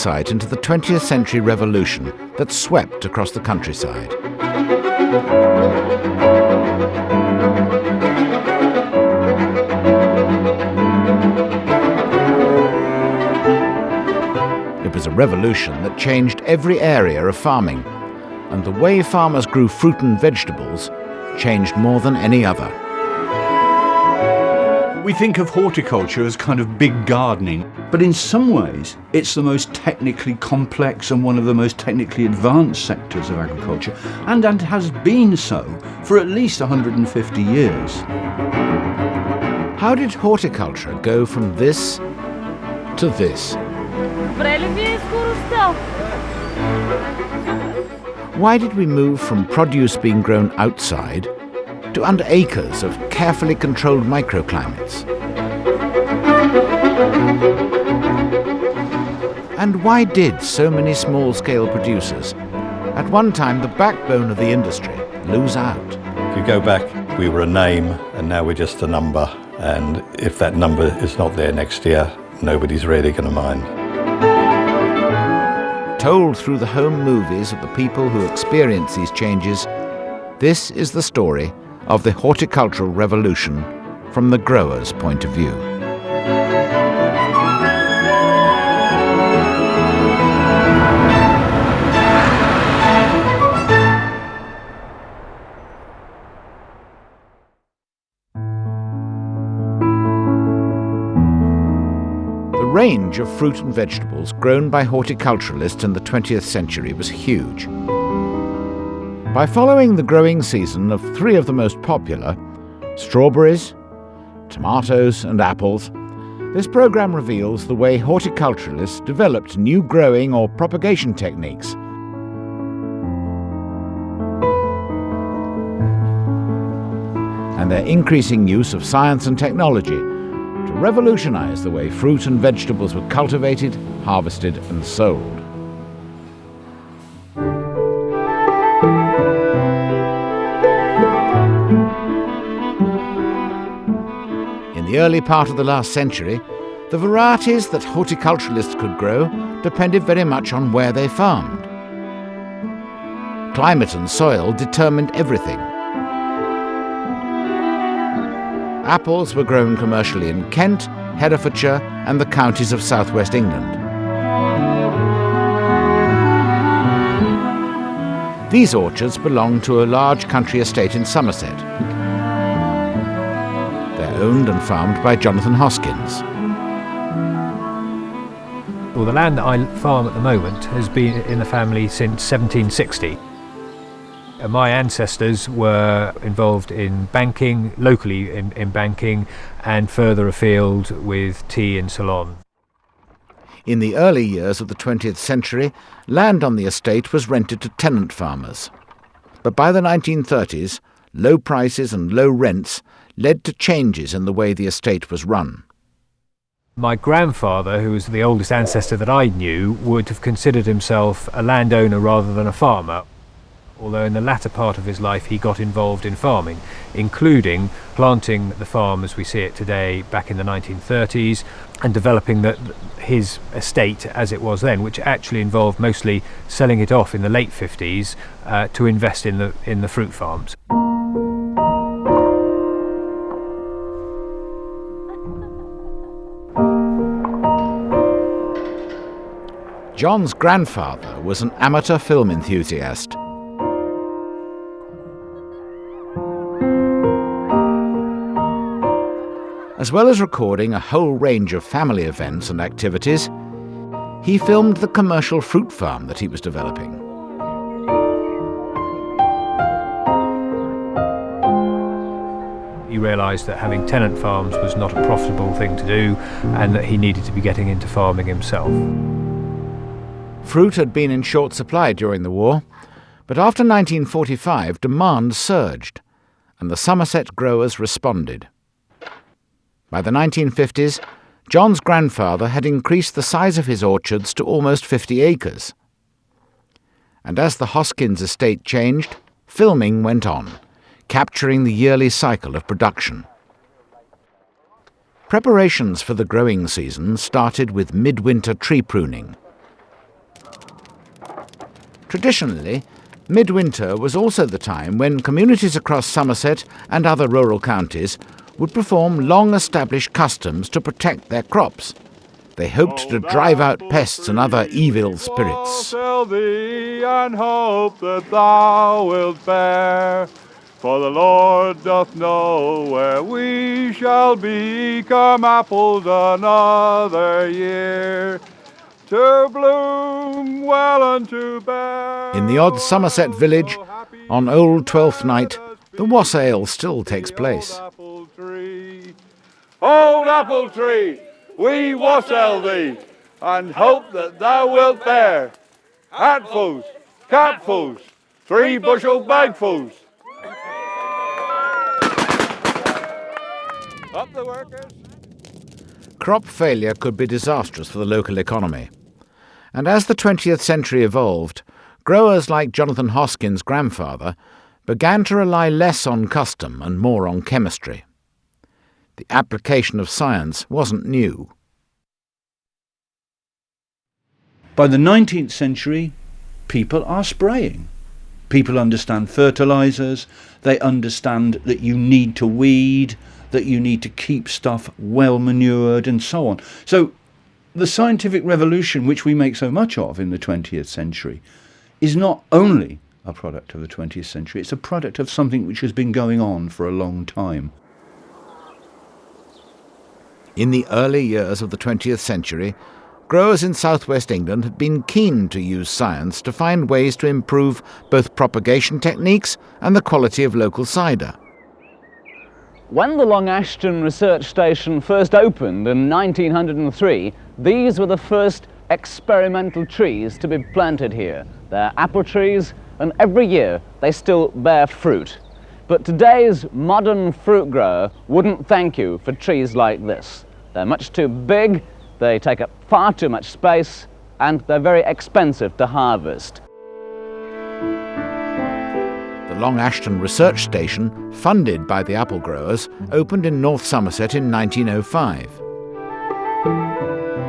insight into the 20th century revolution that swept across the countryside. It was a revolution that changed every area of farming, and the way farmers grew fruit and vegetables changed more than any other. We think of horticulture as kind of big gardening, but in some ways it's the most technically complex and one of the most technically advanced sectors of agriculture, and has been so for at least 150 years. How did horticulture go from this to this? Why did we move from produce being grown outside to under acres of carefully controlled microclimates? And why did so many small-scale producers, at one time the backbone of the industry, lose out? If you go back, we were a name and now we're just a number, and if that number is not there next year, nobody's really going to mind. Told through the home movies of the people who experience these changes, this is the story of the horticultural revolution from the grower's point of view. The range of fruit and vegetables grown by horticulturalists in the 20th century was huge. By following the growing season of three of the most popular, strawberries, tomatoes and apples, this program reveals the way horticulturalists developed new growing or propagation techniques. And their increasing use of science and technology to revolutionize the way fruit and vegetables were cultivated, harvested and sold. In the early part of the last century, the varieties that horticulturalists could grow depended very much on where they farmed. Climate and soil determined everything. Apples were grown commercially in Kent, Herefordshire and the counties of southwest England. These orchards belonged to a large country estate in Somerset. They're owned and farmed by Jonathan Hoskins. Well, the land that I farm at the moment has been in the family since 1760. My ancestors were involved in banking, locally in banking, and further afield with tea in Ceylon. In the early years of the 20th century, land on the estate was rented to tenant farmers. But by the 1930s, low prices and low rents led to changes in the way the estate was run. My grandfather, who was the oldest ancestor that I knew, would have considered himself a landowner rather than a farmer. Although in the latter part of his life he got involved in farming, including planting the farm as we see it today back in the 1930s and developing his estate as it was then, which actually involved mostly selling it off in the late 50s to invest in the fruit farms. John's grandfather was an amateur film enthusiast. As well as recording a whole range of family events and activities, he filmed the commercial fruit farm that he was developing. He realised that having tenant farms was not a profitable thing to do and that he needed to be getting into farming himself. Fruit had been in short supply during the war, but after 1945 demand surged and the Somerset growers responded. By the 1950s, John's grandfather had increased the size of his orchards to almost 50 acres. And as the Hoskins estate changed, filming went on, capturing the yearly cycle of production. Preparations for the growing season started with midwinter tree pruning. Traditionally, midwinter was also the time when communities across Somerset and other rural counties would perform long-established customs to protect their crops. They hoped to drive out pests and other evil spirits. Tell thee and hope that thou wilt bear, for the Lord doth know where we shall be come apples another year, to bloom well and to bear. In the odd Somerset village, on Old Twelfth Night, the wassail still takes place. Old apple tree, we wassail thee, and hope that thou wilt bear hatfuls, capfuls, 3 bushel bagfuls. Up the workers. Crop failure could be disastrous for the local economy. And as the 20th century evolved, growers like Jonathan Hoskin's grandfather began to rely less on custom and more on chemistry. The application of science wasn't new. By the 19th century, people are spraying. People understand fertilisers, they understand that you need to weed, that you need to keep stuff well manured and so on. So the scientific revolution, which we make so much of in the 20th century, is not only a product of the 20th century, it's a product of something which has been going on for a long time. In the early years of the 20th century, growers in southwest England had been keen to use science to find ways to improve both propagation techniques and the quality of local cider. When the Long Ashton Research Station first opened in 1903, these were the first experimental trees to be planted here. They're apple trees, and every year they still bear fruit. But today's modern fruit grower wouldn't thank you for trees like this. They're much too big, they take up far too much space, and they're very expensive to harvest. The Long Ashton Research Station, funded by the apple growers, opened in North Somerset in 1905.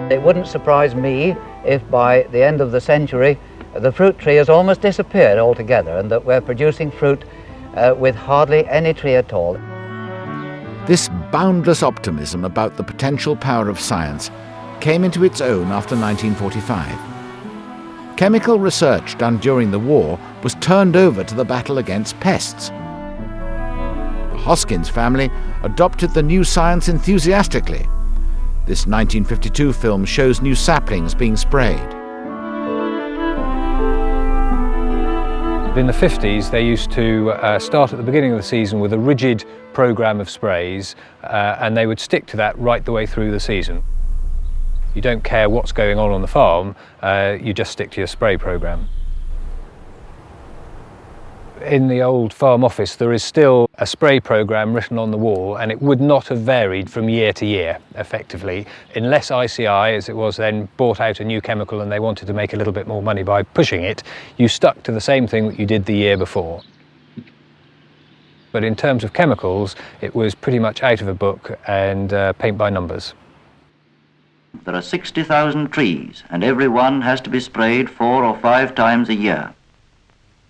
It wouldn't surprise me if by the end of the century the fruit tree has almost disappeared altogether and that we're producing fruit with hardly any tree at all. This boundless optimism about the potential power of science came into its own after 1945. Chemical research done during the war was turned over to the battle against pests. The Hoskins family adopted the new science enthusiastically. This 1952 film shows new saplings being sprayed. In the 50s, they used to start at the beginning of the season with a rigid programme of sprays, and they would stick to that right the way through the season. You don't care what's going on the farm, you just stick to your spray programme. In the old farm office, there is still a spray programme written on the wall, and it would not have varied from year to year, effectively, unless ICI, as it was then, bought out a new chemical and they wanted to make a little bit more money by pushing it. You stuck to the same thing that you did the year before. But in terms of chemicals, it was pretty much out of a book and paint by numbers. There are 60,000 trees, and every one has to be sprayed 4 or 5 times a year.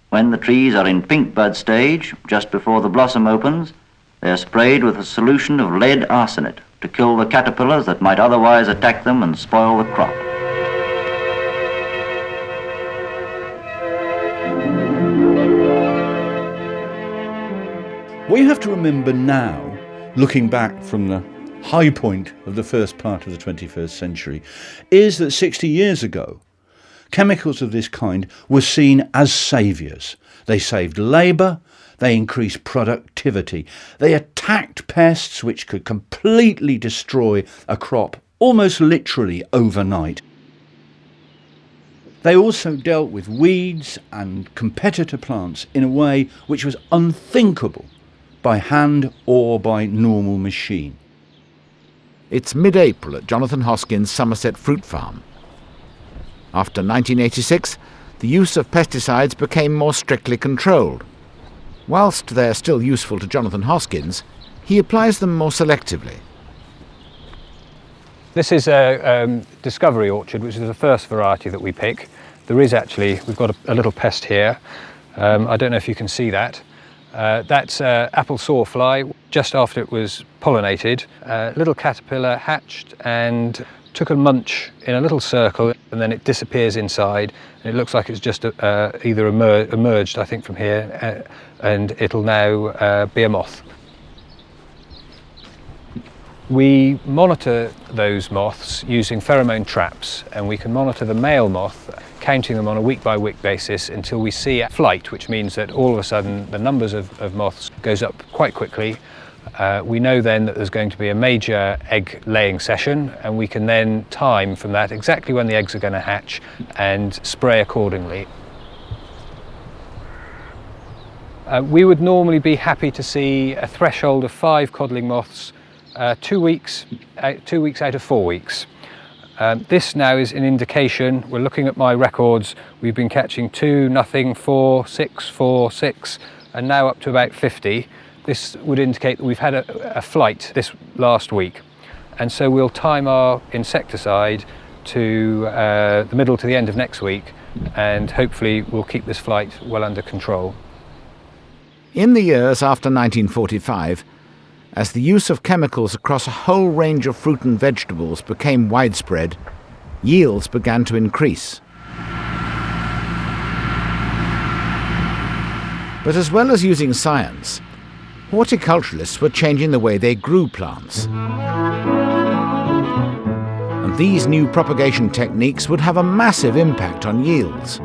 When the trees are in pink bud stage, just before the blossom opens, they are sprayed with a solution of lead arsenate to kill the caterpillars that might otherwise attack them and spoil the crop. What you have to remember now, looking back from the high point of the first part of the 21st century, is that 60 years ago, chemicals of this kind were seen as saviours. They saved labour, they increased productivity, they attacked pests which could completely destroy a crop almost literally overnight. They also dealt with weeds and competitor plants in a way which was unthinkable by hand or by normal machine. It's mid-April at Jonathan Hoskin's Somerset fruit farm. After 1986, the use of pesticides became more strictly controlled. Whilst they're still useful to Jonathan Hoskins, he applies them more selectively. This is a Discovery orchard, which is the first variety that we pick. There is actually, we've got a little pest here. I don't know if you can see that. That's apple sawfly. Just after it was pollinated, a little caterpillar hatched and took a munch in a little circle, and then it disappears inside, and it looks like it's just either emerged, I think, from here, and it'll now be a moth. We monitor those moths using pheromone traps, and we can monitor the male moth, counting them on a week-by-week basis until we see a flight, which means that all of a sudden the numbers of moths goes up quite quickly. We know then that there's going to be a major egg laying session, and we can then time from that exactly when the eggs are going to hatch and spray accordingly. We would normally be happy to see a threshold of 5 codling moths 2 weeks out of 4 weeks. This now is an indication. We're looking at my records. We've been catching 2, nothing, 4, 6, 4, 6, and now up to about 50. This would indicate that we've had a flight this last week, and so we'll time our insecticide to the middle to the end of next week, and hopefully we'll keep this flight well under control. In the years after 1945, as the use of chemicals across a whole range of fruit and vegetables became widespread, yields began to increase. But as well as using science, horticulturalists were changing the way they grew plants. And these new propagation techniques would have a massive impact on yields.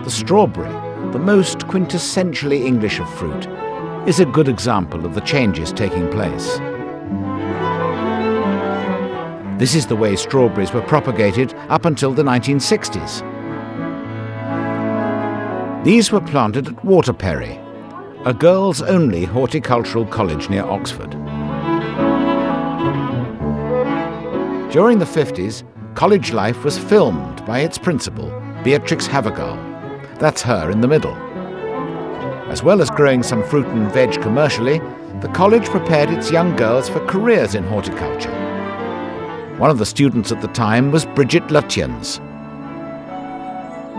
The strawberry, the most quintessentially English of fruit, is a good example of the changes taking place. This is the way strawberries were propagated up until the 1960s. These were planted at Waterperry, a girls-only horticultural college near Oxford. During the 50s, college life was filmed by its principal, Beatrix Havergal. That's her in the middle. As well as growing some fruit and veg commercially, the college prepared its young girls for careers in horticulture. One of the students at the time was Bridget Lutyens.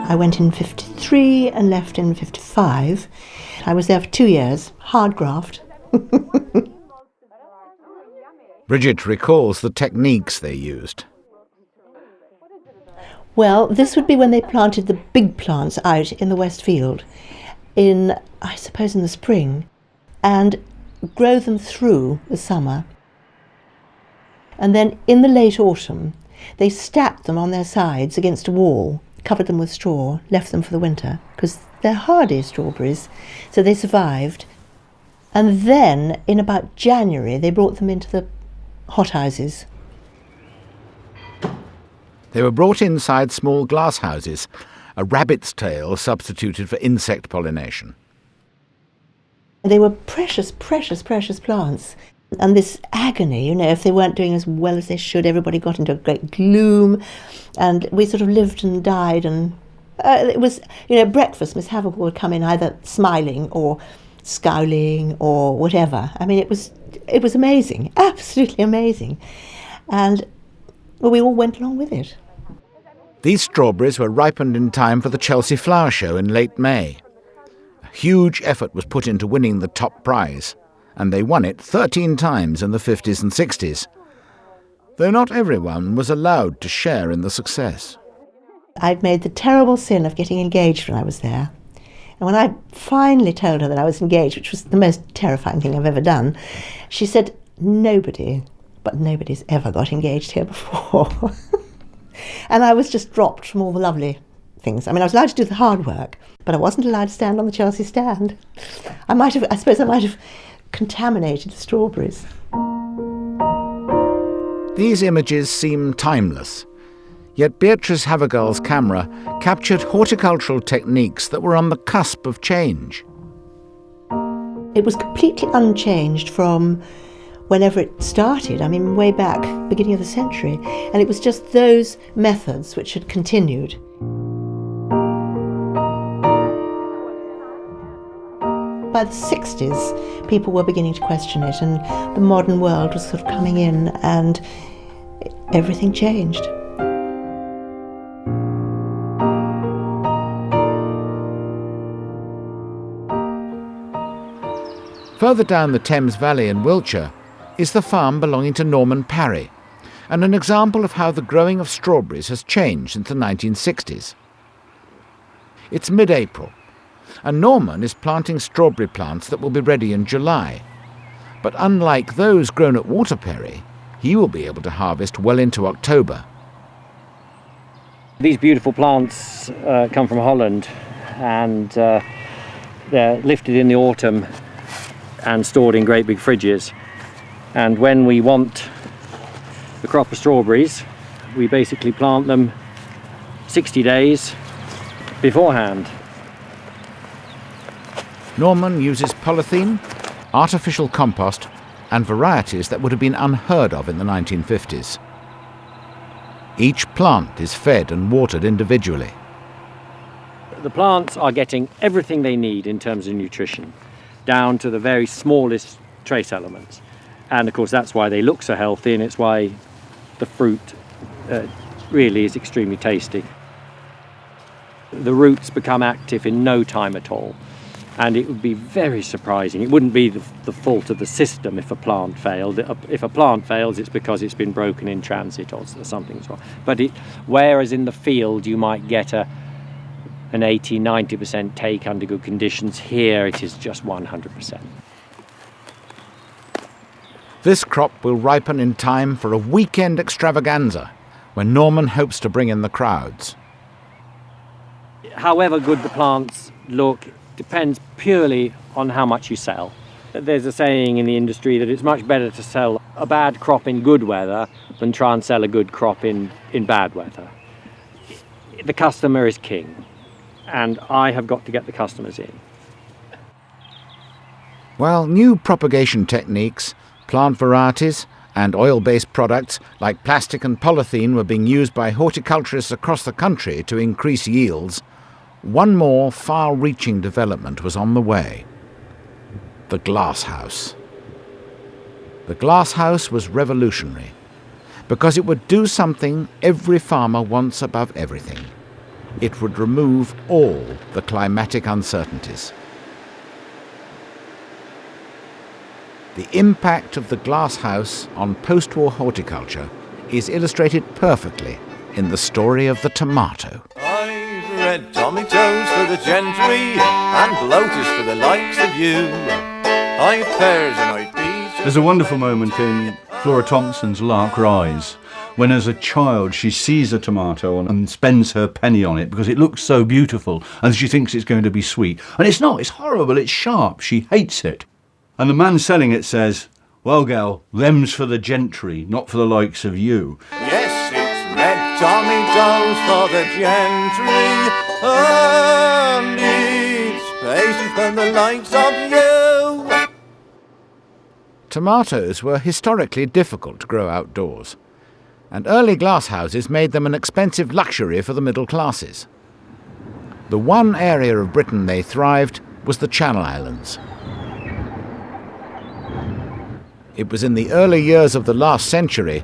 I went in 53 and left in 55. I was there for 2 years, hard graft. Bridget recalls the techniques they used. Well, this would be when they planted the big plants out in the West Field, I suppose in the spring, and grow them through the summer. And then in the late autumn, they stacked them on their sides against a wall, covered them with straw, left them for the winter, because they're hardy strawberries, so they survived. And then, in about January, they brought them into the hothouses. They were brought inside small glass houses, a rabbit's tail substituted for insect pollination. They were precious, precious, precious plants. And this agony, if they weren't doing as well as they should, everybody got into a great gloom, and we sort of lived and died, and it was, breakfast, Miss Havergal would come in either smiling or scowling or whatever. I mean, it was amazing, absolutely amazing. And we all went along with it. These strawberries were ripened in time for the Chelsea Flower Show in late May. A huge effort was put into winning the top prize, and they won it 13 times in the 50s and 60s, though not everyone was allowed to share in the success. I'd made the terrible sin of getting engaged when I was there. And when I finally told her that I was engaged, which was the most terrifying thing I've ever done, she said, nobody's ever got engaged here before. And I was just dropped from all the lovely things. I mean, I was allowed to do the hard work, but I wasn't allowed to stand on the Chelsea stand. I suppose I might have contaminated the strawberries. These images seem timeless, yet Beatrice Havergal's camera captured horticultural techniques that were on the cusp of change. It was completely unchanged from whenever it started, I mean, way back, beginning of the century, and it was just those methods which had continued. By the 60s, people were beginning to question it, and the modern world was sort of coming in, and everything changed. Further down the Thames Valley in Wiltshire is the farm belonging to Norman Parry, and an example of how the growing of strawberries has changed since the 1960s. It's mid-April, and Norman is planting strawberry plants that will be ready in July. But unlike those grown at Waterperry, he will be able to harvest well into October. These beautiful plants come from Holland, and they're lifted in the autumn and stored in great big fridges. And when we want the crop of strawberries, we basically plant them 60 days beforehand. Norman uses polythene, artificial compost, and varieties that would have been unheard of in the 1950s. Each plant is fed and watered individually. The plants are getting everything they need in terms of nutrition, down to the very smallest trace elements. And of course that's why they look so healthy, and it's why the fruit really is extremely tasty. The roots become active in no time at all, and it would be very surprising. It wouldn't be the fault of the system if a plant failed. If a plant fails, it's because it's been broken in transit or something's wrong. But whereas in the field you might get an 80-90% take under good conditions, here it is just 100%. This crop will ripen in time for a weekend extravaganza when Norman hopes to bring in the crowds. However good the plants look depends purely on how much you sell. There's a saying in the industry that it's much better to sell a bad crop in good weather than try and sell a good crop in bad weather. The customer is king, and I have got to get the customers in. While new propagation techniques, plant varieties, and oil-based products like plastic and polythene were being used by horticulturists across the country to increase yields, one more far-reaching development was on the way: the glasshouse. The glasshouse was revolutionary because it would do something every farmer wants above everything. It would remove all the climatic uncertainties. The impact of the glasshouse on post-war horticulture is illustrated perfectly in the story of the tomato. I've red tomatoes for the gentry and bloaters for the likes of you. I've pears and I've peas. There's a wonderful moment in Flora Thompson's Lark Rise when as a child she sees a tomato and spends her penny on it because it looks so beautiful and she thinks it's going to be sweet. And it's not, it's horrible, it's sharp, she hates it. And the man selling it says, "Well, gal, them's for the gentry, not for the likes of you." Yes, it's red tomatoes for the gentry, and it's pastry for the likes of you. Tomatoes were historically difficult to grow outdoors, and early glasshouses made them an expensive luxury for the middle classes. The one area of Britain they thrived was the Channel Islands. It was in the early years of the last century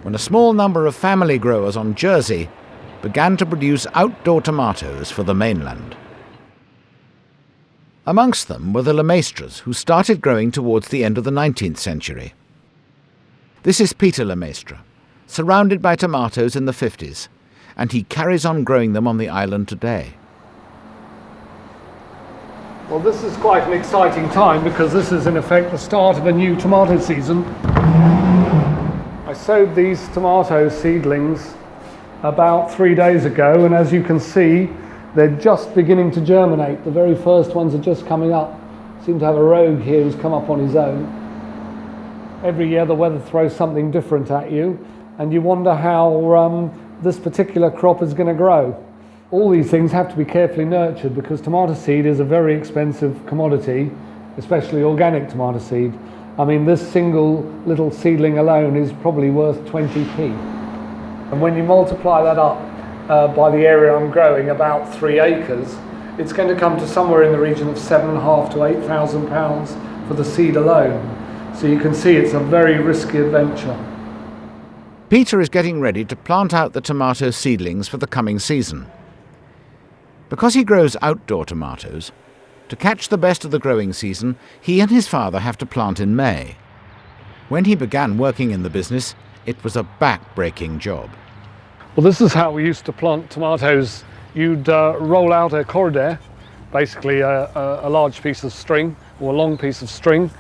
when a small number of family growers on Jersey began to produce outdoor tomatoes for the mainland. Amongst them were the Lemaistres, who started growing towards the end of the 19th century. This is Peter Lemaistre, surrounded by tomatoes in the 50s, and he carries on growing them on the island today. Well, this is quite an exciting time because this is in effect the start of a new tomato season. I sowed these tomato seedlings about 3 days ago, and as you can see, they're just beginning to germinate. The very first ones are just coming up. Seem to have a rogue here who's come up on his own. Every year the weather throws something different at you, and you wonder how this particular crop is going to grow. All these things have to be carefully nurtured because tomato seed is a very expensive commodity, especially organic tomato seed. I mean, this single little seedling alone is probably worth 20p. And when you multiply that up by the area I'm growing, about 3 acres, it's going to come to somewhere in the region of £7,500 to £8,000 for the seed alone. So you can see it's a very risky adventure. Peter is getting ready to plant out the tomato seedlings for the coming season. Because he grows outdoor tomatoes, to catch the best of the growing season, he and his father have to plant in May. When he began working in the business, it was a back-breaking job. Well, this is how we used to plant tomatoes. You'd roll out a corridor, basically a large piece of string or a long piece of string,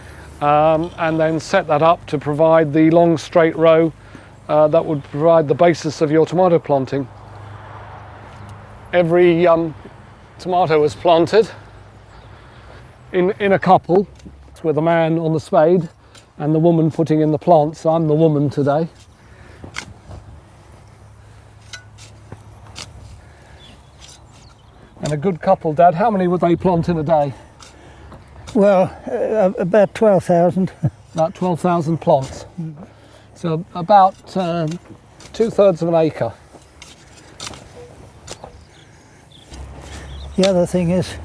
and then set that up to provide the long straight row that would provide the basis of your tomato planting. Every tomato was planted in a couple with a man on the spade and the woman putting in the plants. I'm the woman today. And a good couple, Dad, how many would they plant in a day? Well, about 12,000. About 12,000 plants. So about 2/3 of an acre. The other thing is,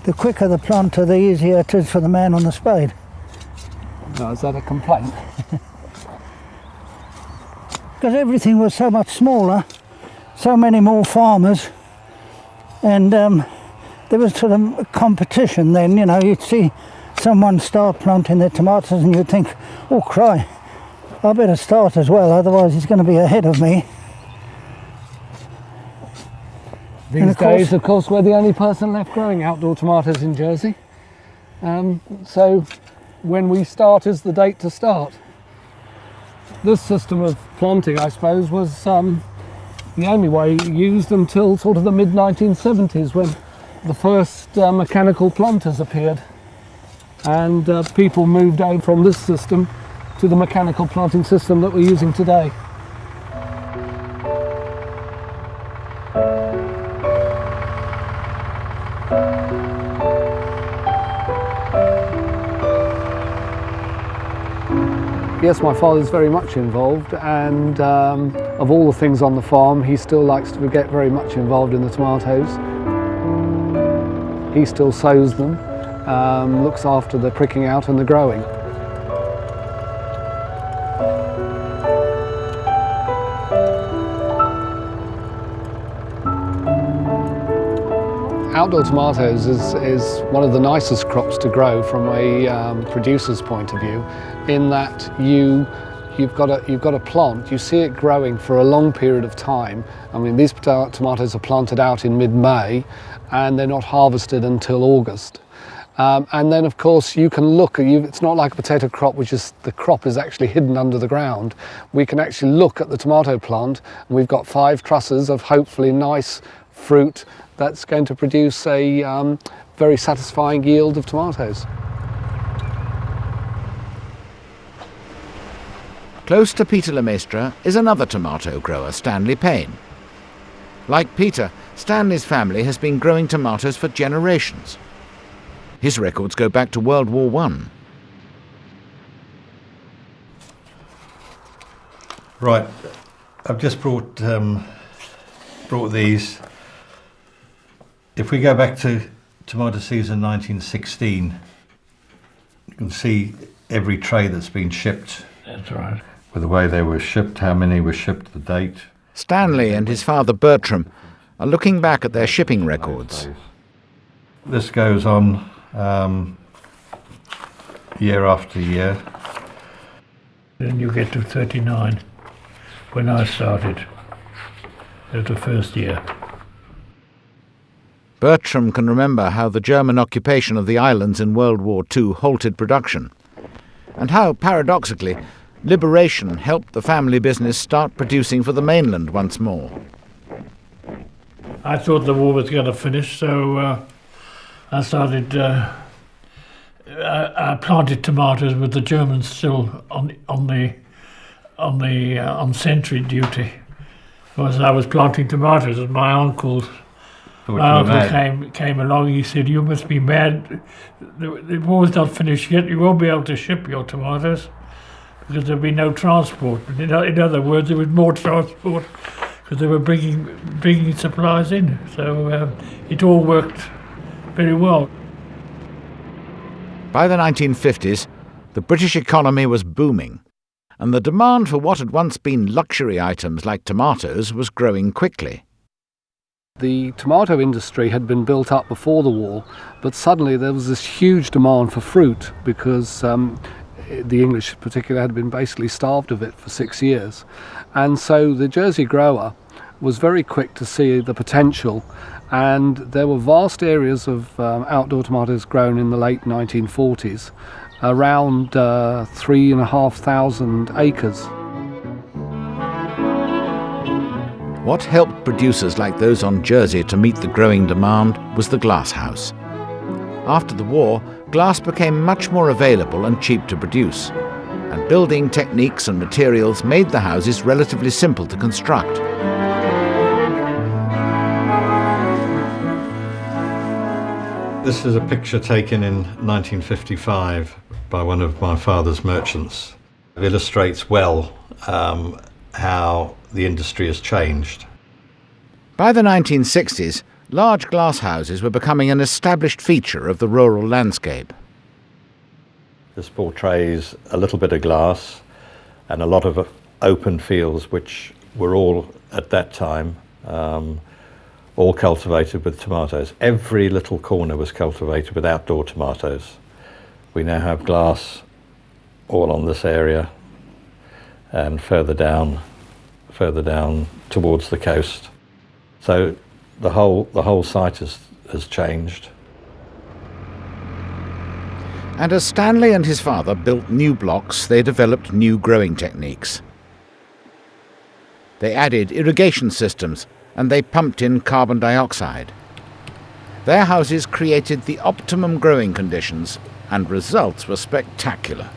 the quicker the planter, the easier it is for the man on the spade. Now, is that a complaint? Because everything was so much smaller, so many more farmers, and there was sort of a competition then, you know. You'd see someone start planting their tomatoes and you'd think, oh cry, I better start as well, otherwise he's going to be ahead of me. These days, of course, we're the only person left growing outdoor tomatoes in Jersey. So when we start is the date to start. This system of planting, I suppose, was the only way used until sort of the mid-1970s, when the first mechanical planters appeared. And people moved over from this system to the mechanical planting system that we're using today. Yes, my father's very much involved, and of all the things on the farm, he still likes to get very much involved in the tomatoes. He still sows them, looks after the pricking out and the growing. Outdoor tomatoes is one of the nicest crops to grow from a producer's point of view, in that you've got a plant, you see it growing for a long period of time. I mean, these tomatoes are planted out in mid-May and they're not harvested until August. And then, of course, you can look, it's not like a potato crop, which is, the crop is actually hidden under the ground. We can actually look at the tomato plant, and we've got 5 trusses of hopefully nice fruit that's going to produce a very satisfying yield of tomatoes. Close to Peter Lemaistre is another tomato grower, Stanley Payne. Like Peter, Stanley's family has been growing tomatoes for generations. His records go back to World War I. Right, I've just brought these. If we go back to tomato season 1916, you can see every tray that's been shipped. That's right. With the way they were shipped, how many were shipped, the date. Stanley and his father Bertram are looking back at their shipping records. This goes on year after year. Then you get to 39, when I started. That's the first year. Bertram can remember how the German occupation of the islands in World War II halted production, and how, paradoxically, liberation helped the family business start producing for the mainland once more. I thought the war was going to finish, so I started. I planted tomatoes with the Germans still on sentry duty. Because I was planting tomatoes, and my uncle came along. He said, "You must be mad. The war's not finished yet. You won't be able to ship your tomatoes because there'll be no transport." In other words, there was more transport because they were bringing supplies in. So it all worked very well. By the 1950s, the British economy was booming, and the demand for what had once been luxury items like tomatoes was growing quickly. The tomato industry had been built up before the war, but suddenly there was this huge demand for fruit because the English in particular had been basically starved of it for 6 years. And so the Jersey grower was very quick to see the potential, and there were vast areas of outdoor tomatoes grown in the late 1940s, around 3,500 acres. What helped producers like those on Jersey to meet the growing demand was the glasshouse. After the war, glass became much more available and cheap to produce, and building techniques and materials made the houses relatively simple to construct. This is a picture taken in 1955 by one of my father's merchants. It illustrates well how the industry has changed. By the 1960s, large glass houses were becoming an established feature of the rural landscape. This portrays a little bit of glass and a lot of open fields, which were all, at that time, all cultivated with tomatoes. Every little corner was cultivated with outdoor tomatoes. We now have glass all on this area and further down towards the coast. So the whole site has changed. And as Stanley and his father built new blocks, they developed new growing techniques. They added irrigation systems, and they pumped in carbon dioxide. Their houses created the optimum growing conditions, and results were spectacular.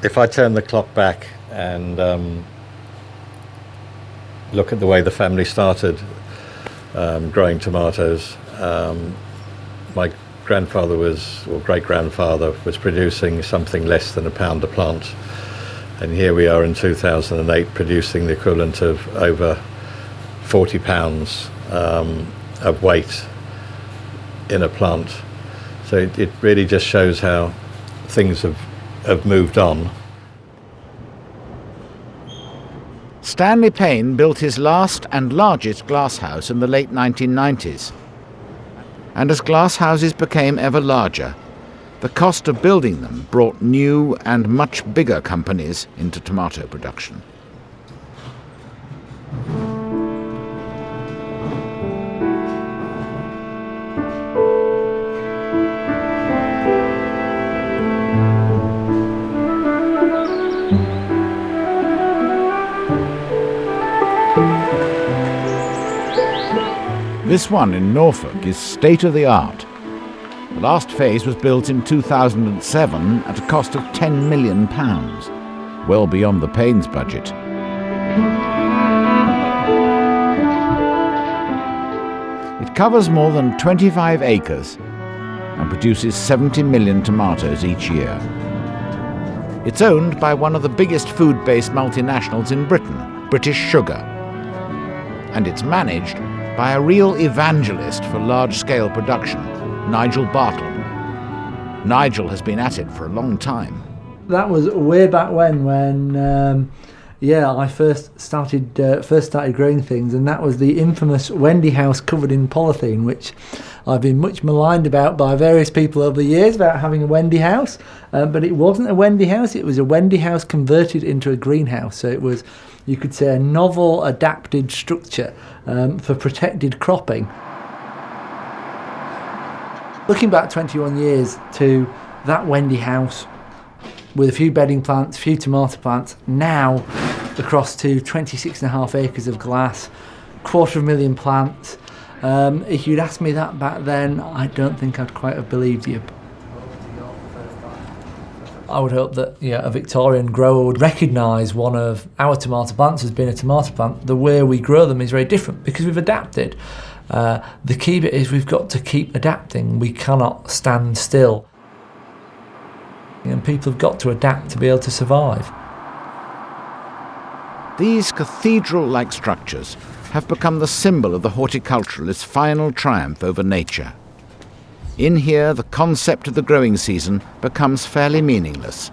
If I turn the clock back and look at the way the family started growing tomatoes, my grandfather or great-grandfather was producing something less than £1 a plant. And here we are in 2008 producing the equivalent of over 40 pounds of weight in a plant. So it really just shows how things have moved on. Stanley Payne built his last and largest glasshouse in the late 1990s. And as glasshouses became ever larger, the cost of building them brought new and much bigger companies into tomato production. This one in Norfolk is state-of-the-art. The last phase was built in 2007 at a cost of £10 million, well beyond the Payne's budget. It covers more than 25 acres and produces 70 million tomatoes each year. It's owned by one of the biggest food-based multinationals in Britain, British Sugar, and it's managed by a real evangelist for large-scale production, Nigel Bartle. Nigel has been at it for a long time. That was way back when I first started growing things, and that was the infamous Wendy house covered in polythene, which I've been much maligned about by various people over the years about having a Wendy house, but it wasn't a Wendy house, it was a Wendy house converted into a greenhouse. So it was, you could say, a novel adapted structure for protected cropping. Looking back 21 years to that Wendy house with a few bedding plants, a few tomato plants, now across to 26.5 acres of glass, 250,000 plants. If you'd asked me that back then, I don't think I'd quite have believed you. I would hope that a Victorian grower would recognise one of our tomato plants as being a tomato plant. The way we grow them is very different because we've adapted. The key bit is we've got to keep adapting. We cannot stand still. And people have got to adapt to be able to survive. These cathedral-like structures have become the symbol of the horticulturalist's final triumph over nature. In here, the concept of the growing season becomes fairly meaningless.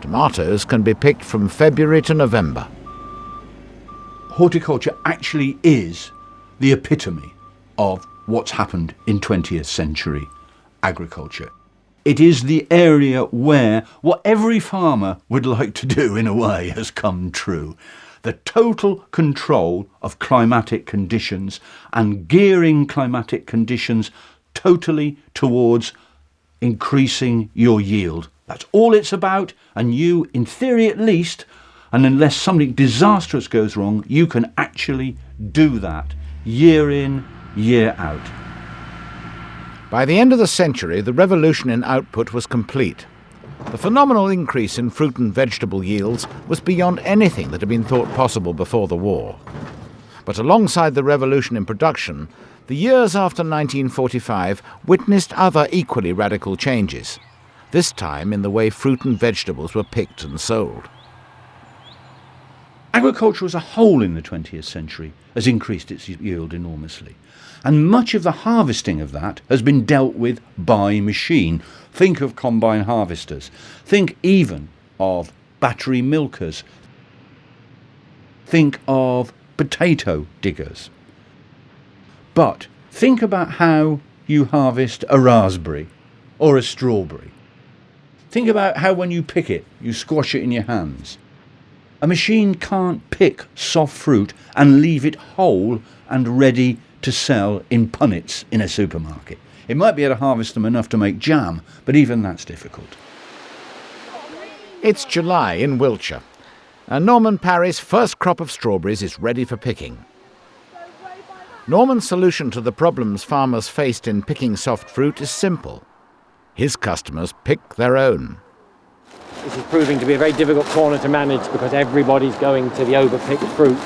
Tomatoes can be picked from February to November. Horticulture actually is the epitome of what's happened in 20th century agriculture. It is the area where what every farmer would like to do, in a way, has come true. The total control of climatic conditions and gearing climatic conditions totally towards increasing your yield. That's all it's about, and you, in theory at least, and unless something disastrous goes wrong, you can actually do that year in, year out. By the end of the century, the revolution in output was complete. The phenomenal increase in fruit and vegetable yields was beyond anything that had been thought possible before the war. But alongside the revolution in production, the years after 1945 witnessed other equally radical changes, this time in the way fruit and vegetables were picked and sold. Agriculture as a whole in the 20th century has increased its yield enormously. And much of the harvesting of that has been dealt with by machine. Think of combine harvesters. Think even of battery milkers. Think of potato diggers. But think about how you harvest a raspberry or a strawberry. Think about how when you pick it, you squash it in your hands. A machine can't pick soft fruit and leave it whole and ready to sell in punnets in a supermarket. It might be able to harvest them enough to make jam, but even that's difficult. It's July in Wiltshire, and Norman Parry's first crop of strawberries is ready for picking. Norman's solution to the problems farmers faced in picking soft fruit is simple. His customers pick their own. This is proving to be a very difficult corner to manage because everybody's going to the overpicked fruit.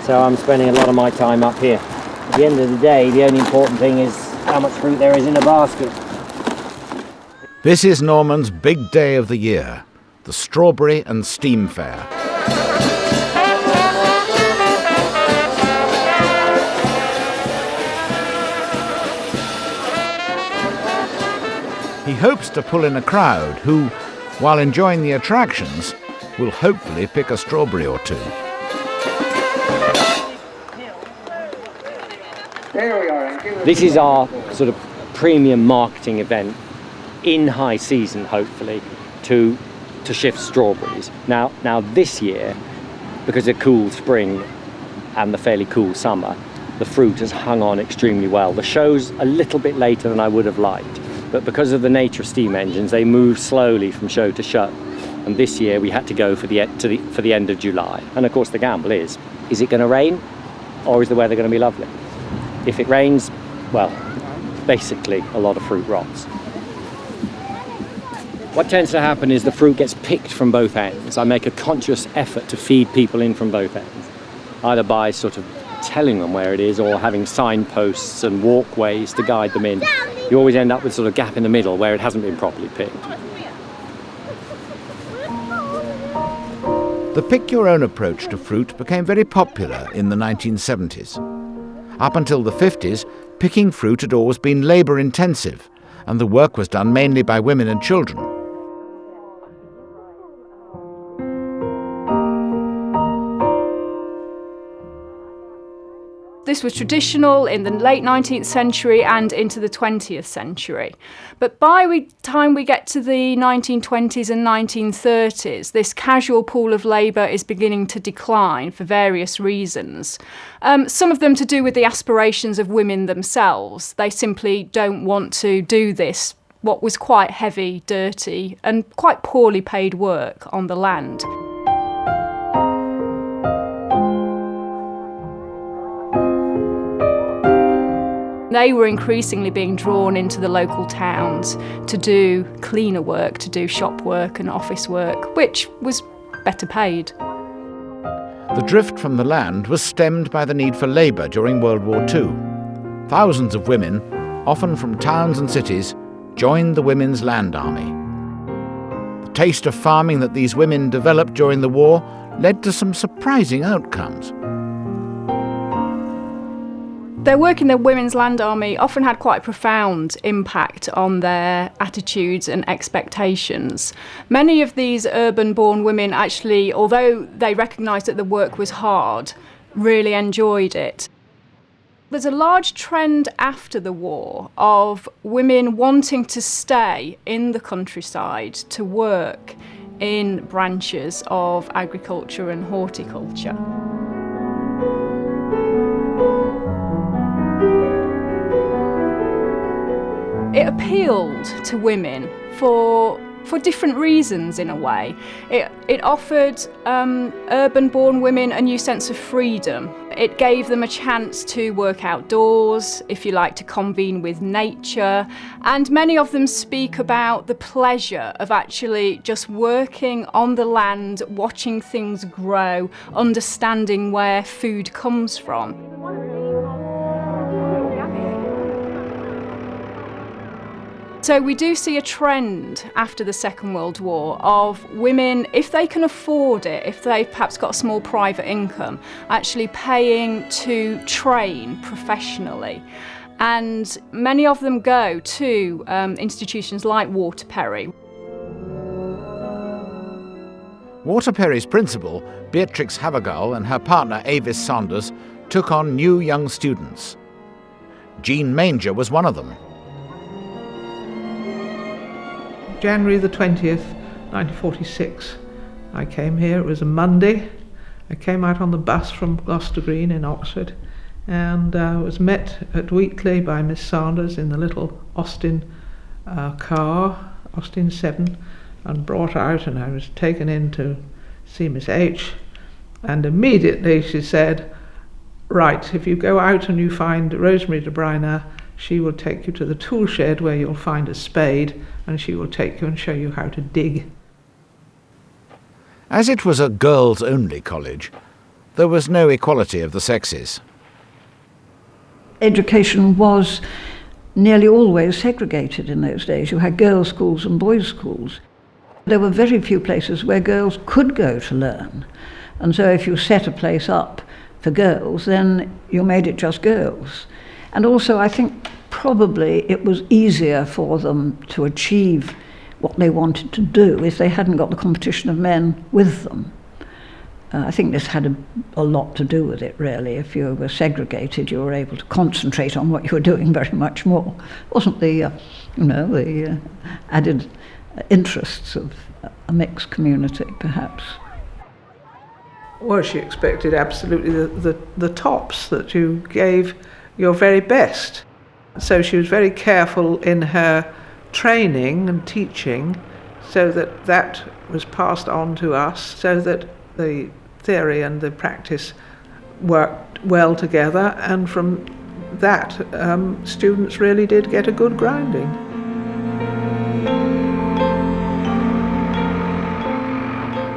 So I'm spending a lot of my time up here. At the end of the day, the only important thing is how much fruit there is in a basket. This is Norman's big day of the year, the Strawberry and Steam Fair. He hopes to pull in a crowd who, while enjoying the attractions, will hopefully pick a strawberry or two. This is our sort of premium marketing event in high season, hopefully, to shift strawberries. Now this year, because of cool spring and the fairly cool summer, the fruit has hung on extremely well. The show's a little bit later than I would have liked, but because of the nature of steam engines, they move slowly from show to show. And this year we had to go for the end of July. And of course the gamble is it going to rain or is the weather going to be lovely? If it rains, well, basically a lot of fruit rots. What tends to happen is the fruit gets picked from both ends. I make a conscious effort to feed people in from both ends, either by sort of telling them where it is or having signposts and walkways to guide them in. You always end up with sort of gap in the middle where it hasn't been properly picked. The pick-your-own approach to fruit became very popular in the 1970s. Up until the 50s, picking fruit had always been labour-intensive, and the work was done mainly by women and children. This was traditional in the late 19th century and into the 20th century. But by the time we get to the 1920s and 1930s, this casual pool of labour is beginning to decline for various reasons. Some of them to do with the aspirations of women themselves. They simply don't want to do this, what was quite heavy, dirty and quite poorly paid work on the land. They were increasingly being drawn into the local towns to do cleaner work, to do shop work and office work, which was better paid. The drift from the land was stemmed by the need for labour during World War II. Thousands of women, often from towns and cities, joined the Women's Land Army. The taste of farming that these women developed during the war led to some surprising outcomes. Their work in the Women's Land Army often had quite a profound impact on their attitudes and expectations. Many of these urban-born women actually, although they recognised that the work was hard, really enjoyed it. There's a large trend after the war of women wanting to stay in the countryside to work in branches of agriculture and horticulture. It appealed to women for different reasons, in a way. It offered urban-born women a new sense of freedom. It gave them a chance to work outdoors, if you like, to convene with nature. And many of them speak about the pleasure of actually just working on the land, watching things grow, understanding where food comes from. So we do see a trend after the Second World War of women, if they can afford it, if they've perhaps got a small private income, actually paying to train professionally. And many of them go to institutions like Waterperry. Waterperry's principal, Beatrix Havergal, and her partner Avis Saunders took on new young students. Jean Manger was one of them. January the 20th, 1946, I came here. It was a Monday. I came out on the bus from Gloucester Green in Oxford, and was met at Wheatley by Miss Saunders in the little Austin car, Austin 7, and brought out, and I was taken in to see Miss H. And immediately she said, "Right, if you go out and you find Rosemary de Bruyne, she will take you to the tool shed where you'll find a spade, and she will take you and show you how to dig." As it was a girls-only college, there was no equality of the sexes. Education was nearly always segregated in those days. You had girls' schools and boys' schools. There were very few places where girls could go to learn. And so if you set a place up for girls, then you made it just girls. And also, I think probably it was easier for them to achieve what they wanted to do if they hadn't got the competition of men with them. I think this had a lot to do with it, really. If you were segregated, you were able to concentrate on what you were doing very much more. It wasn't the added interests of a mixed community, perhaps. Well, she expected absolutely the tops, that you gave your very best. So she was very careful in her training and teaching, so that was passed on to us, so that the theory and the practice worked well together, and from that students really did get a good grounding.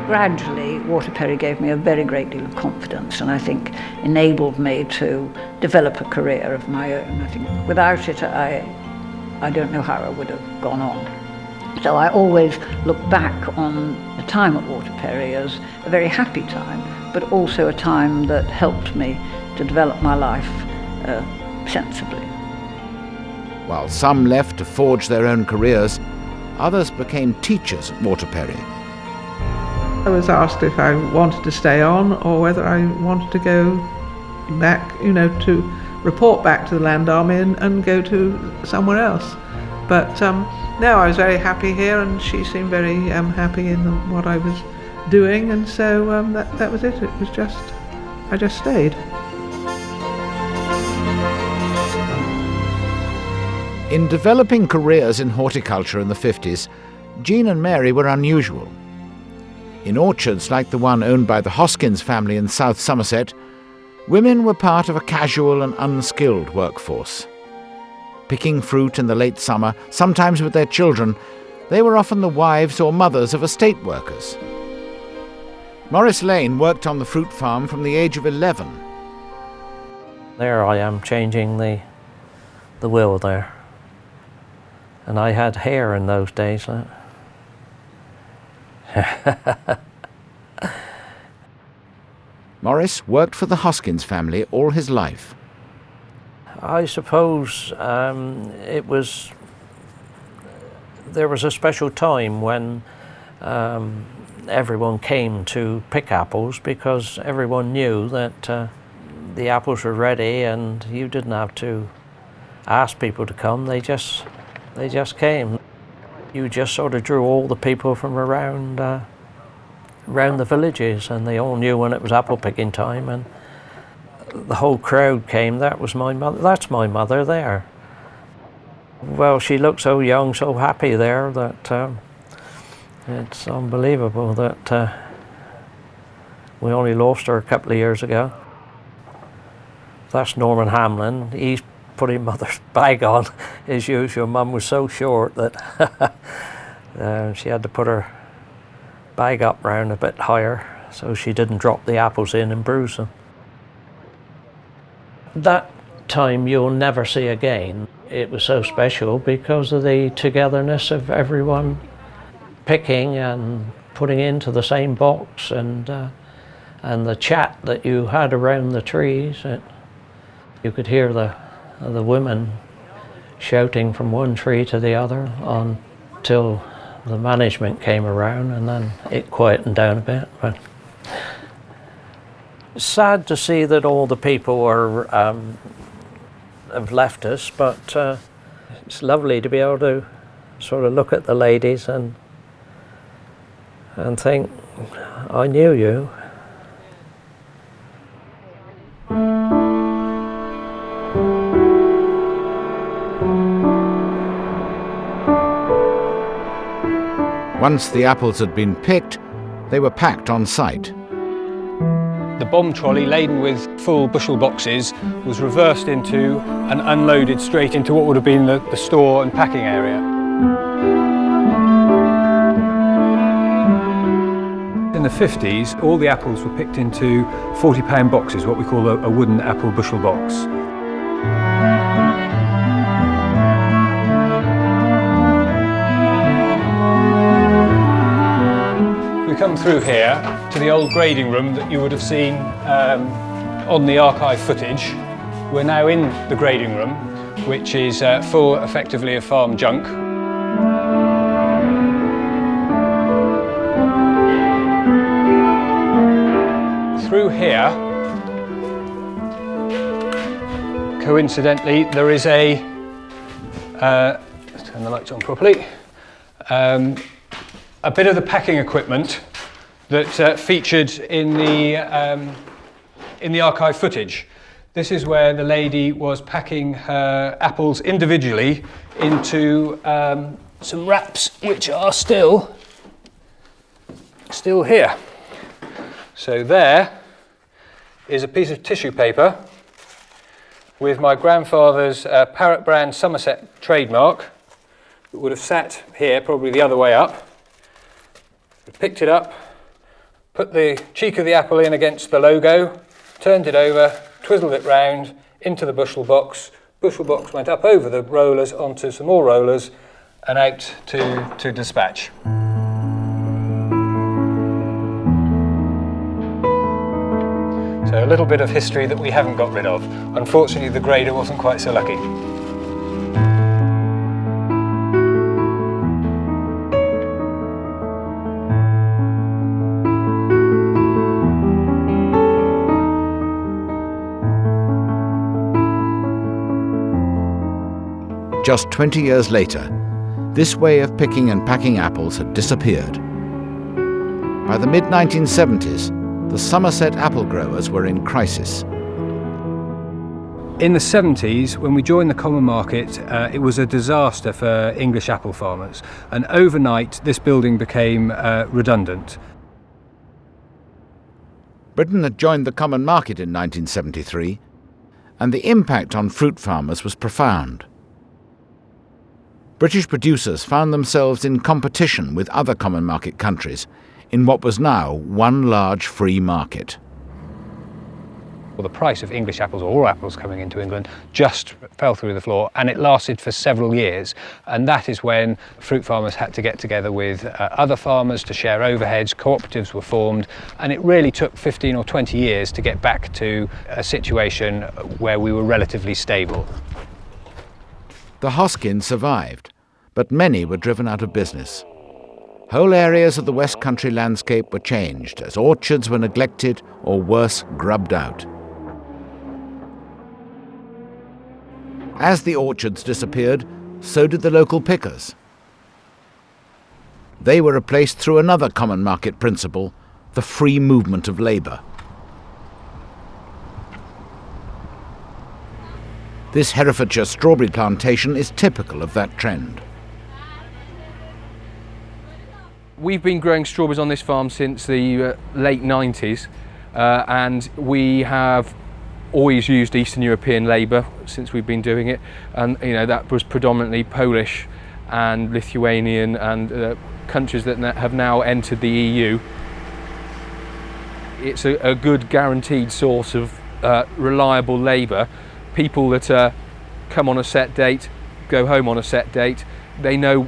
Gradually, Waterperry gave me a very great deal of confidence, and I think enabled me to develop a career of my own. I think without it, I don't know how I would have gone on. So I always look back on the time at Waterperry as a very happy time, but also a time that helped me to develop my life sensibly. While some left to forge their own careers, others became teachers at Waterperry. I was asked if I wanted to stay on or whether I wanted to go back, to report back to the Land Army and go to somewhere else. But no, I was very happy here, and she seemed very happy in what I was doing, and so that was it. It was I just stayed. In developing careers in horticulture in the 50s, Jean and Mary were unusual. In orchards like the one owned by the Hoskins family in South Somerset, women were part of a casual and unskilled workforce. Picking fruit in the late summer, sometimes with their children, they were often the wives or mothers of estate workers. Maurice Lane worked on the fruit farm from the age of 11. There I am changing the wheel there. And I had hair in those days. Maurice worked for the Hoskins family all his life. I suppose there was a special time when everyone came to pick apples, because everyone knew that the apples were ready and you didn't have to ask people to come. They just came. You just sort of drew all the people from around the villages, and they all knew when it was apple picking time, and the whole crowd came. That was my mother. That's my mother there. Well, she looked so young, so happy there, that it's unbelievable that we only lost her a couple of years ago. That's Norman Hamlin. He's putting Mother's bag on as usual. Mum was so short that she had to put her bag up round a bit higher so she didn't drop the apples in and bruise them. That time you'll never see again. It was so special because of the togetherness of everyone picking and putting into the same box, and the chat that you had around the trees. You could hear the women shouting from one tree to the other until the management came around, and then it quietened down a bit. But it's sad to see that all the people have left us, but it's lovely to be able to sort of look at the ladies and think, I knew you. Once the apples had been picked, they were packed on site. The bomb trolley laden with full bushel boxes was reversed into and unloaded straight into what would have been the store and packing area. In the 50s, all the apples were picked into 40-pound boxes, what we call a wooden apple bushel box. We come through here to the old grading room that you would have seen on the archive footage. We're now in the grading room, which is full, effectively, of farm junk. Through here, coincidentally, there is let's turn the lights on properly, a bit of the packing equipment that featured in the archive footage. This is where the lady was packing her apples individually into some wraps, which are still here. So there is a piece of tissue paper with my grandfather's Parrot brand Somerset trademark that would have sat here, probably the other way up. Picked it up, put the cheek of the apple in against the logo, turned it over, twizzled it round into the bushel box. Bushel box went up over the rollers onto some more rollers and out to dispatch. So a little bit of history that we haven't got rid of. Unfortunately, the grader wasn't quite so lucky. Just 20 years later, this way of picking and packing apples had disappeared. By the mid-1970s, the Somerset apple growers were in crisis. In the 70s, when we joined the common market, it was a disaster for English apple farmers, and overnight this building became redundant. Britain had joined the common market in 1973, and the impact on fruit farmers was profound. British producers found themselves in competition with other common market countries in what was now one large free market. well, the price of English apples, or all apples coming into England, just fell through the floor, and it lasted for several years. And that is when fruit farmers had to get together with other farmers to share overheads, cooperatives were formed, and it really took 15 or 20 years to get back to a situation where we were relatively stable. The Hoskins survived, but many were driven out of business. Whole areas of the West Country landscape were changed as orchards were neglected or worse, grubbed out. As the orchards disappeared, so did the local pickers. They were replaced through another common market principle, the free movement of labour. This Herefordshire strawberry plantation is typical of that trend. We've been growing strawberries on this farm since the late 90s, and we have always used Eastern European labour since we've been doing it, and that was predominantly Polish and Lithuanian and countries that have now entered the EU. It's a good guaranteed source of reliable labour. People that come on a set date, go home on a set date, they know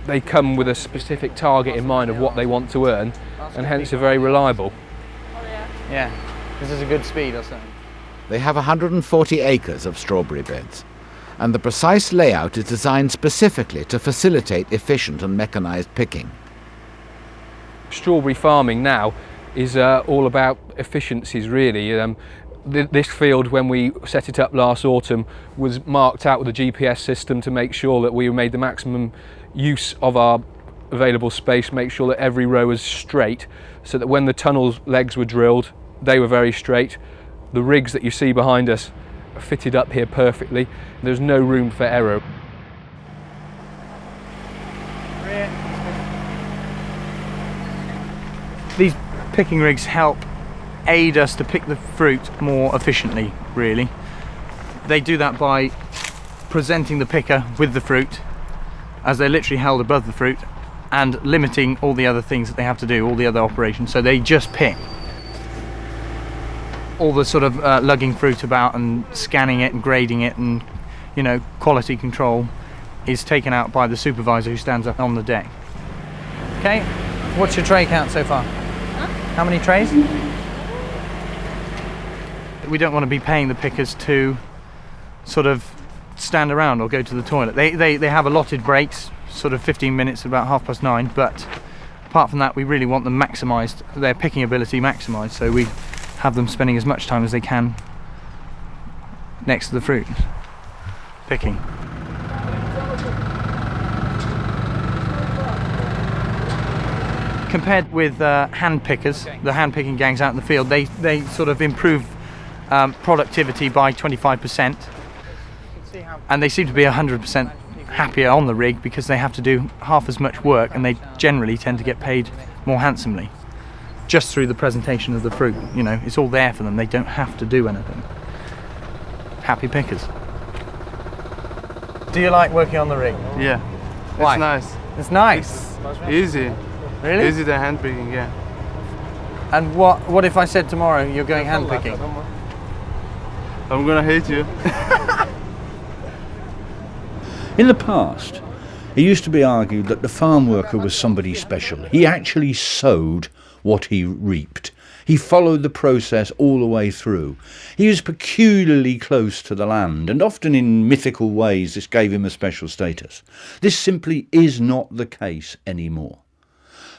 they come with a specific target in mind of what they want to earn, and hence are very reliable. Yeah, this is a good speed or something. They have 140 acres of strawberry beds, and the precise layout is designed specifically to facilitate efficient and mechanised picking. Strawberry farming now is all about efficiencies, really. This field, when we set it up last autumn, was marked out with a GPS system to make sure that we made the maximum use of our available space, make sure that every row was straight, so that when the tunnel legs were drilled, they were very straight. The rigs that you see behind us are fitted up here perfectly. There's no room for error. These picking rigs help aid us to pick the fruit more efficiently, really. They do that by presenting the picker with the fruit as they're literally held above the fruit, and limiting all the other things that they have to do, all the other operations, so they just pick. All the sort of lugging fruit about and scanning it and grading it and quality control is taken out by the supervisor who stands up on the deck. Okay, what's your tray count so far? How many trays? We don't want to be paying the pickers to sort of stand around or go to the toilet. They have allotted breaks, sort of 15 minutes, about 9:30, but apart from that we really want them maximised, their picking ability maximised, so we have them spending as much time as they can next to the fruit, picking. Compared with hand pickers, the hand picking gangs out in the field, they sort of improve productivity by 25%, and they seem to be 100% happier on the rig because they have to do half as much work, and they generally tend to get paid more handsomely just through the presentation of the fruit. It's all there for them, they don't have to do anything. Happy pickers. Do you like working on the rig? Yeah. Why? It's nice. It's nice? It's easy. Really? Easy than hand picking, yeah. And what if I said tomorrow you're going hand picking? I'm gonna hate you. In the past, it used to be argued that the farm worker was somebody special. He actually sowed what he reaped. He followed the process all the way through. He was peculiarly close to the land, and often in mythical ways this gave him a special status. This simply is not the case anymore.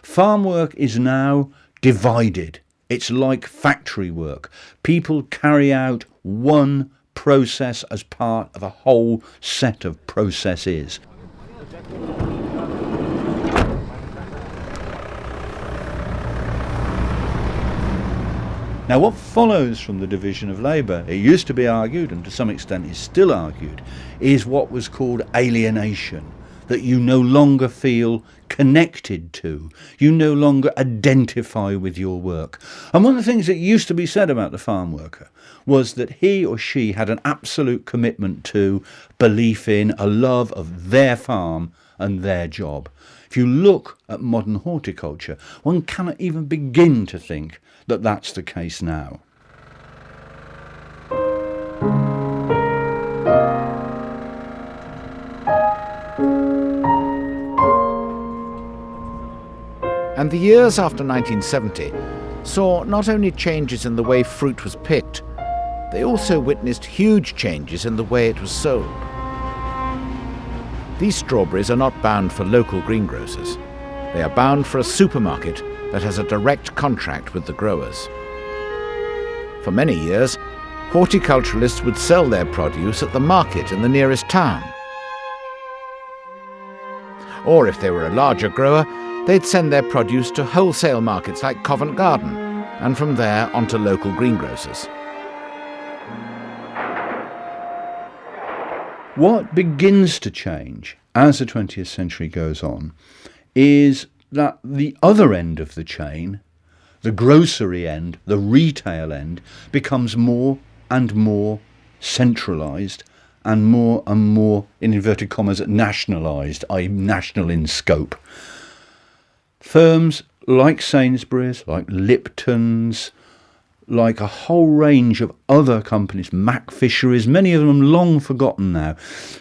Farm work is now divided. It's like factory work. People carry out one process as part of a whole set of processes. Now, what follows from the division of labour, it used to be argued, and to some extent is still argued, is what was called alienation, that you no longer feel connected to, you no longer identify with your work. And one of the things that used to be said about the farm worker was that he or she had an absolute commitment to, belief in, a love of their farm and their job. If you look at modern horticulture, one cannot even begin to think that that's the case now. And the years after 1970 saw not only changes in the way fruit was picked, they also witnessed huge changes in the way it was sold. These strawberries are not bound for local greengrocers. They are bound for a supermarket that has a direct contract with the growers. For many years, horticulturalists would sell their produce at the market in the nearest town. Or if they were a larger grower, they'd send their produce to wholesale markets like Covent Garden, and from there on to local greengrocers. What begins to change as the 20th century goes on is that the other end of the chain, the grocery end, the retail end, becomes more and more centralised and more, in inverted commas, nationalised, i.e. national in scope. Firms like Sainsbury's, like Lipton's, like a whole range of other companies, Mac Fisheries, many of them long forgotten now,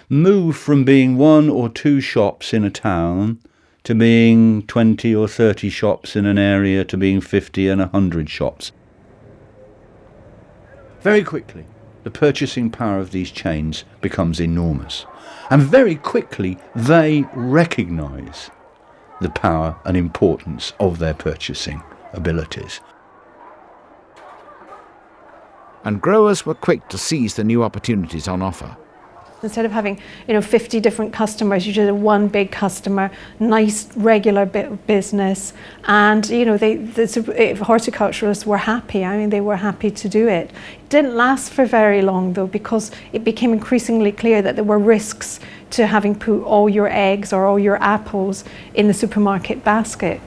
move from being 1 or 2 shops in a town to being 20 or 30 shops in an area to being 50 and 100 shops. Very quickly, the purchasing power of these chains becomes enormous. And very quickly, they recognise the power and importance of their purchasing abilities. And growers were quick to seize the new opportunities on offer. Instead of having 50 different customers, you just had one big customer, nice regular business, and the horticulturalists were happy. I mean, they were happy to do it. It didn't last for very long though, because it became increasingly clear that there were risks to having put all your eggs or all your apples in the supermarket basket.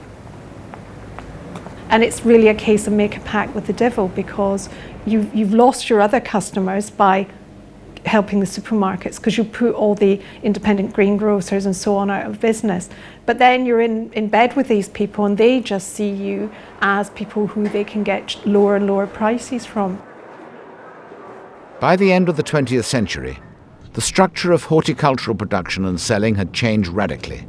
And it's really a case of make a pact with the devil, because you've lost your other customers by helping the supermarkets, because you put all the independent greengrocers and so on out of business. But then you're in bed with these people, and they just see you as people who they can get lower and lower prices from. By the end of the 20th century, the structure of horticultural production and selling had changed radically.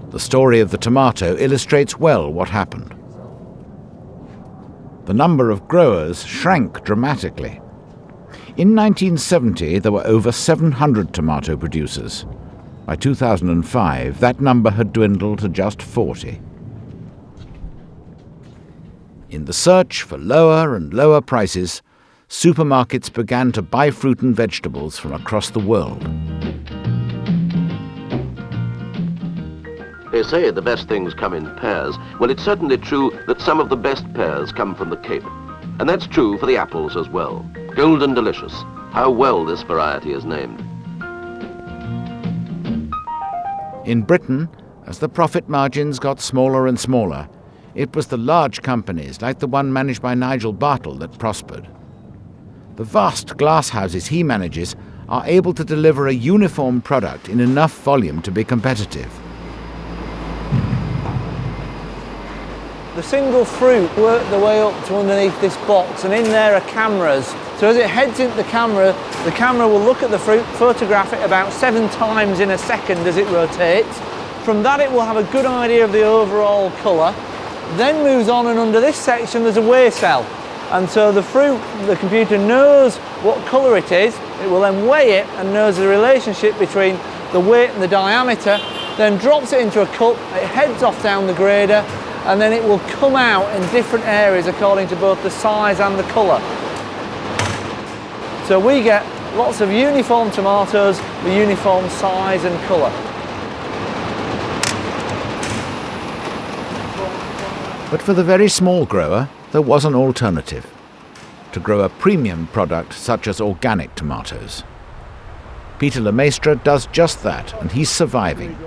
The story of the tomato illustrates well what happened. The number of growers shrank dramatically. In 1970, there were over 700 tomato producers. By 2005, that number had dwindled to just 40. In the search for lower and lower prices, supermarkets began to buy fruit and vegetables from across the world. They say the best things come in pairs. Well, it's certainly true that some of the best pears come from the Cape. And that's true for the apples as well. Golden Delicious. How well this variety is named. In Britain, as the profit margins got smaller and smaller, it was the large companies, like the one managed by Nigel Bartle, that prospered. The vast glass houses he manages are able to deliver a uniform product in enough volume to be competitive. The single fruit worked their way up to underneath this box, and in there are cameras. So as it heads into the camera will look at the fruit, photograph it about 7 times in a second as it rotates. From that it will have a good idea of the overall colour, then moves on, and under this section there's a weigh cell. And so the fruit, the computer knows what colour it is, it will then weigh it and knows the relationship between the weight and the diameter, then drops it into a cup, it heads off down the grader, and then it will come out in different areas according to both the size and the colour. So we get lots of uniform tomatoes with uniform size and colour. But for the very small grower, there was an alternative: to grow a premium product such as organic tomatoes. Peter Lemaistre does just that, and he's surviving,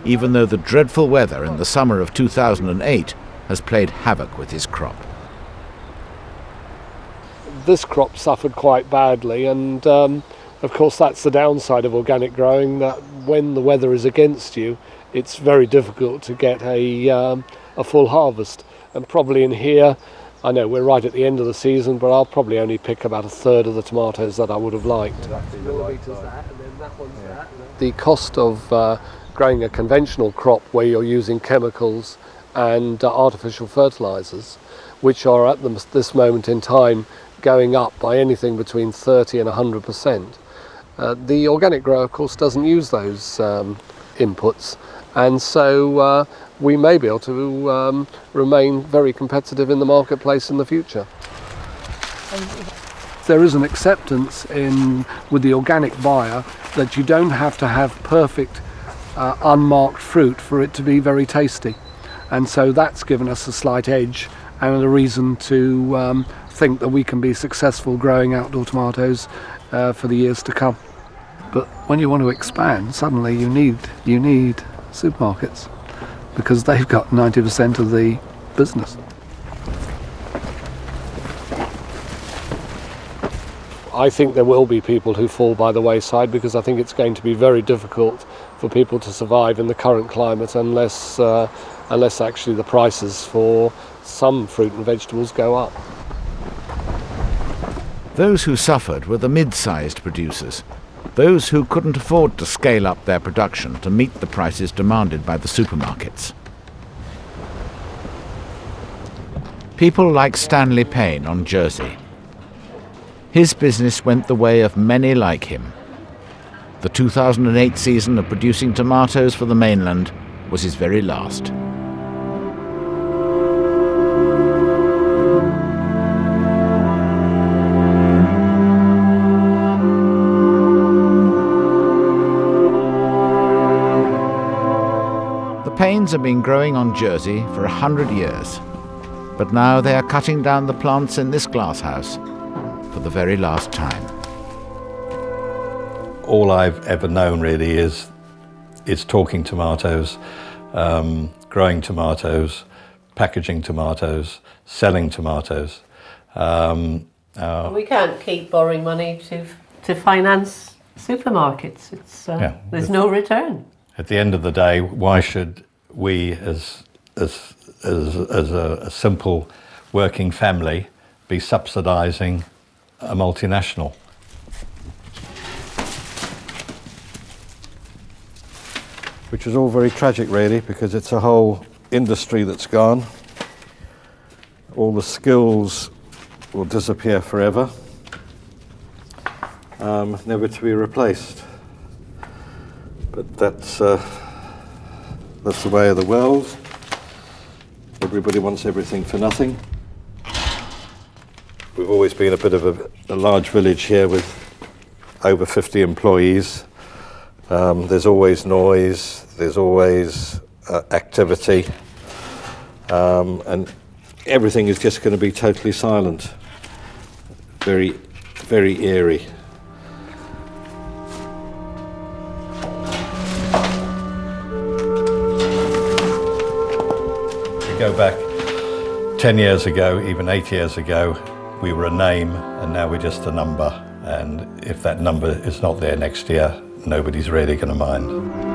even though the dreadful weather in the summer of 2008 has played havoc with his crop. This crop suffered quite badly, and of course that's the downside of organic growing, that when the weather is against you, it's very difficult to get a full harvest. And probably in here, I know we're right at the end of the season, but I'll probably only pick about 1/3 of the tomatoes that I would have liked. The cost of growing a conventional crop where you're using chemicals and artificial fertilisers, which are at this moment in time going up by anything between 30 and 100%. The organic grower, of course, doesn't use those inputs, and so we may be able to remain very competitive in the marketplace in the future. There is an acceptance with the organic buyer that you don't have to have perfect unmarked fruit for it to be very tasty, and so that's given us a slight edge and a reason to think that we can be successful growing outdoor tomatoes for the years to come. But when you want to expand, suddenly you need supermarkets, because they've got 90% of the business. I think there will be people who fall by the wayside, because I think it's going to be very difficult for people to survive in the current climate unless actually the prices for some fruit and vegetables go up. Those who suffered were the mid-sized producers, those who couldn't afford to scale up their production to meet the prices demanded by the supermarkets. People like Stanley Payne on Jersey. His business went the way of many like him. The 2008 season of producing tomatoes for the mainland was his very last. The Paynes have been growing on Jersey for 100 years, but now they are cutting down the plants in this glasshouse for the very last time. All I've ever known really is talking tomatoes, growing tomatoes, packaging tomatoes, selling tomatoes. We can't keep borrowing money to finance supermarkets. There's no return. At the end of the day, why should we, as a simple working family, be subsidising a multinational? Which is all very tragic, really, because it's a whole industry that's gone. All the skills will disappear forever, never to be replaced. But that's the way of the world. Everybody wants everything for nothing. We've always been a bit of a large village here with over 50 employees. There's always noise, there's always activity, and everything is just going to be totally silent. Very, very eerie. Go back 10 years ago, even 8 years ago, we were a name, and now we're just a number. And if that number is not there next year, nobody's really going to mind.